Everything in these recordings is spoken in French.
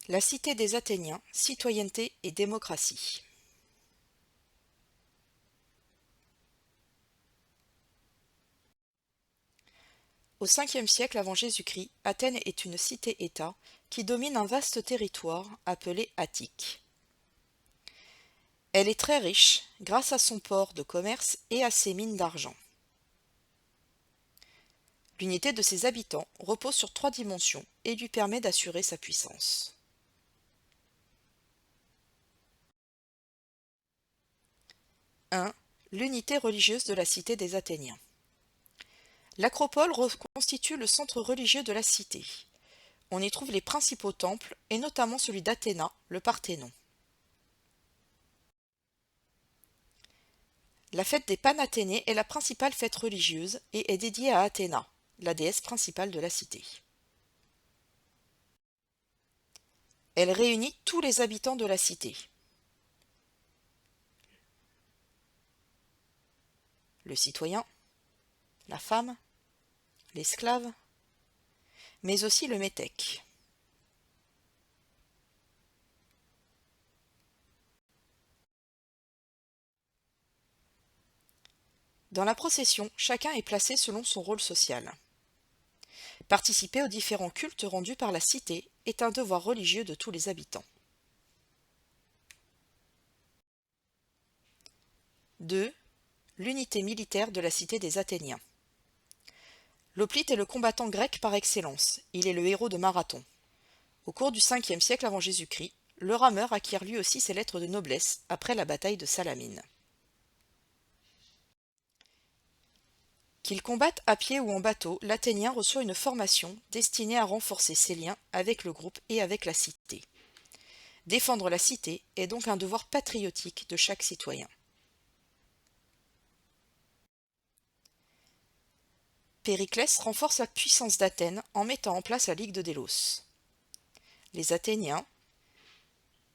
La cité des Athéniens, citoyenneté et démocratie. Au 5e siècle avant Jésus-Christ, Athènes est une cité-État qui domine un vaste territoire appelé Attique. Elle est très riche grâce à son port de commerce et à ses mines d'argent. L'unité de ses habitants repose sur 3 dimensions et lui permet d'assurer sa puissance. 1. L'unité religieuse de la cité des Athéniens. L'acropole reconstitue le centre religieux de la cité. On y trouve les principaux temples, et notamment celui d'Athéna, le Parthénon. La fête des Panathénées est la principale fête religieuse et est dédiée à Athéna, la déesse principale de la cité. Elle réunit tous les habitants de la cité. Le citoyen, la femme, l'esclave, mais aussi le métèque. Dans la procession, chacun est placé selon son rôle social. Participer aux différents cultes rendus par la cité est un devoir religieux de tous les habitants. 2. L'unité militaire de la cité des Athéniens. L'hoplite est le combattant grec par excellence, il est le héros de Marathon. Au cours du 5e siècle avant Jésus-Christ, le rameur acquiert lui aussi ses lettres de noblesse après la bataille de Salamine. Qu'il combatte à pied ou en bateau, l'Athénien reçoit une formation destinée à renforcer ses liens avec le groupe et avec la cité. Défendre la cité est donc un devoir patriotique de chaque citoyen. Périclès renforce la puissance d'Athènes en mettant en place la Ligue de Délos. Les Athéniens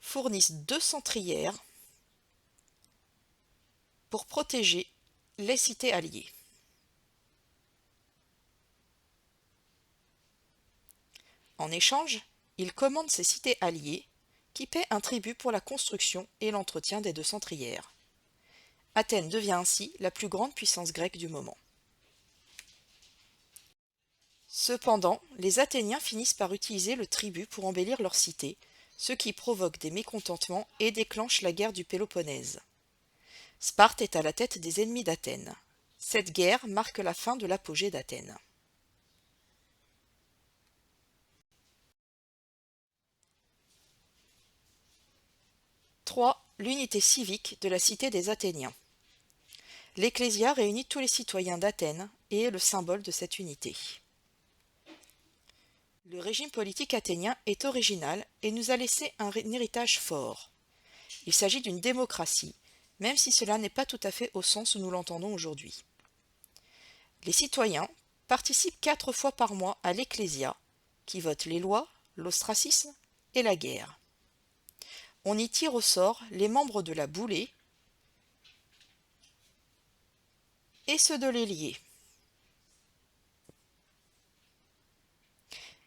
fournissent 2 centrières pour protéger les cités alliées. En échange, ils commandent ces cités alliées qui paient un tribut pour la construction et l'entretien des 2 centrières. Athènes devient ainsi la plus grande puissance grecque du moment. Cependant, les Athéniens finissent par utiliser le tribut pour embellir leur cité, ce qui provoque des mécontentements et déclenche la guerre du Péloponnèse. Sparte est à la tête des ennemis d'Athènes. Cette guerre marque la fin de l'apogée d'Athènes. L'unité civique de la cité des Athéniens. L'Ecclésia réunit tous les citoyens d'Athènes et est le symbole de cette unité. Le régime politique athénien est original et nous a laissé un héritage fort. Il s'agit d'une démocratie, même si cela n'est pas tout à fait au sens où nous l'entendons aujourd'hui. Les citoyens participent 4 fois par mois à l'Ecclésia, qui vote les lois, l'ostracisme et la guerre. On y tire au sort les membres de la boulée et ceux de l'ailier.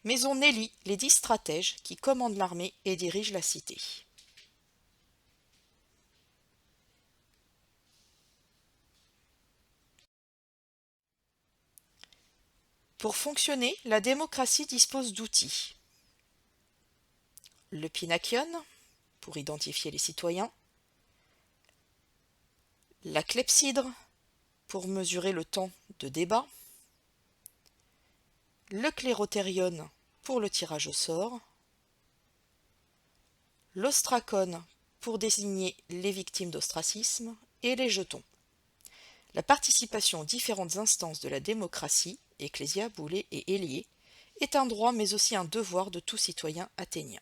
Mais on élit les 10 stratèges qui commandent l'armée et dirigent la cité. Pour fonctionner, la démocratie dispose d'outils. Le pinakion, pour identifier les citoyens. La clepsydre, pour mesurer le temps de débat. Le clérotérion, pour le tirage au sort. L'ostracon, pour désigner les victimes d'ostracisme. Et les jetons. La participation aux différentes instances de la démocratie, ecclésia, boulée et ailier, est un droit mais aussi un devoir de tout citoyen athénien.